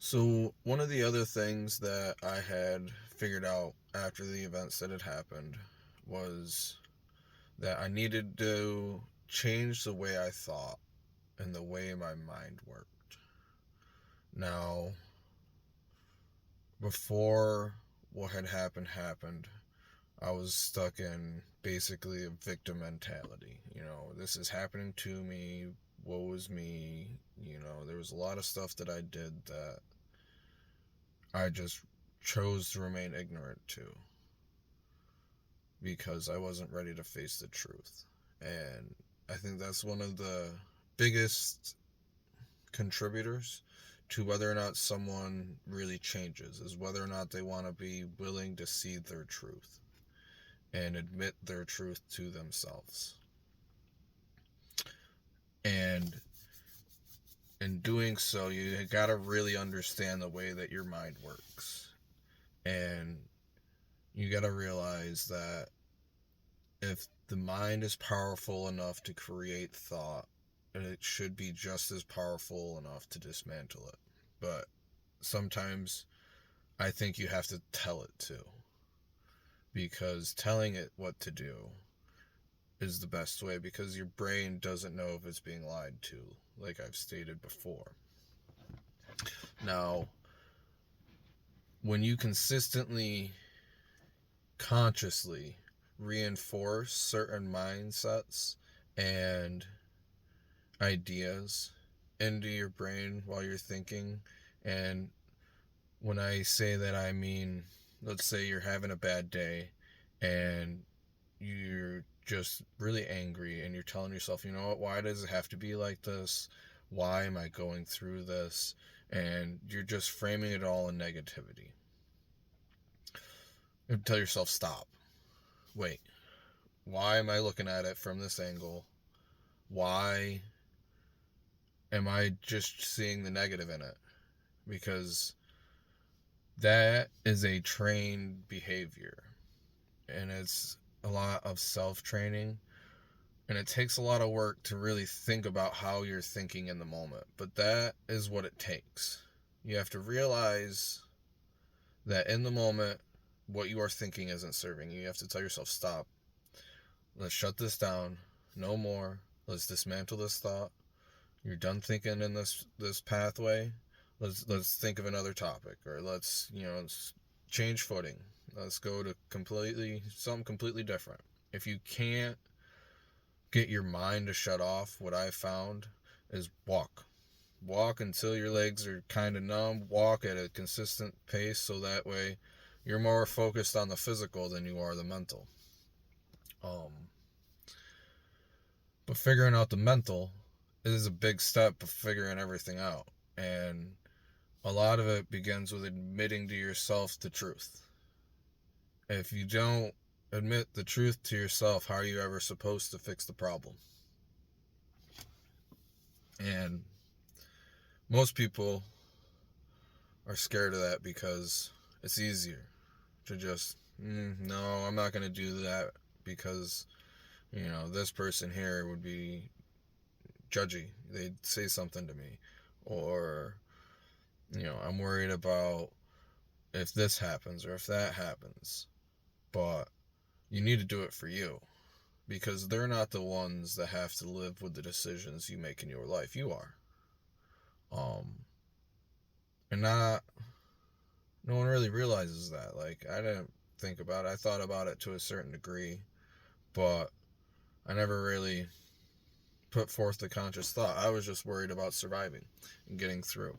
So, one of the other things that I had figured out after the events that had happened was that I needed to change the way I thought and the way my mind worked. Now, before what had happened, I was stuck in basically a victim mentality. This is happening to me, woe is me. There was a lot of stuff that I did that I just chose to remain ignorant to because I wasn't ready to face the truth. And I think that's one of the biggest contributors to whether or not someone really changes, is whether or not they want to be willing to see their truth and admit their truth to themselves. And in doing so, you got to really understand the way that your mind works. And you got to realize that if the mind is powerful enough to create thought, it should be just as powerful enough to dismantle it. But sometimes I think you have to tell it to, because telling it what to do is the best way, because your brain doesn't know if it's being lied to, like I've stated before. Now, when you consistently, consciously reinforce certain mindsets and ideas into your brain while you're thinking. And when I say that, I mean, let's say you're having a bad day and you're just really angry and you're telling yourself, you know what, why does it have to be like this? Why am I going through this? And you're just framing it all in negativity. And tell yourself, stop. Wait, why am I looking at it from this angle? Why am I just seeing the negative in it? Because that is a trained behavior, and it's a lot of self-training, and it takes a lot of work to really think about how you're thinking in the moment, but that is what it takes. You have to realize that in the moment what you are thinking isn't serving you. You have to tell yourself, stop, let's shut this down, no more, let's dismantle this thought. You're done thinking in this pathway. Let's think of another topic, or let's change footing. Let's go to something completely different. If you can't get your mind to shut off, what I've found is walk until your legs are kind of numb. Walk at a consistent pace, so that way you're more focused on the physical than you are the mental. But figuring out the mental is a big step of figuring everything out. And a lot of it begins with admitting to yourself the truth. If you don't admit the truth to yourself, how are you ever supposed to fix the problem? And most people are scared of that because it's easier to just, no, I'm not going to do that because, this person here would be judgy. They'd say something to me. Or, I'm worried about if this happens or if that happens. But you need to do it for you, because they're not the ones that have to live with the decisions you make in your life. You are. And not no one really realizes that. Like, I didn't think about it. I thought about it to a certain degree, but I never really put forth the conscious thought. I was just worried about surviving and getting through.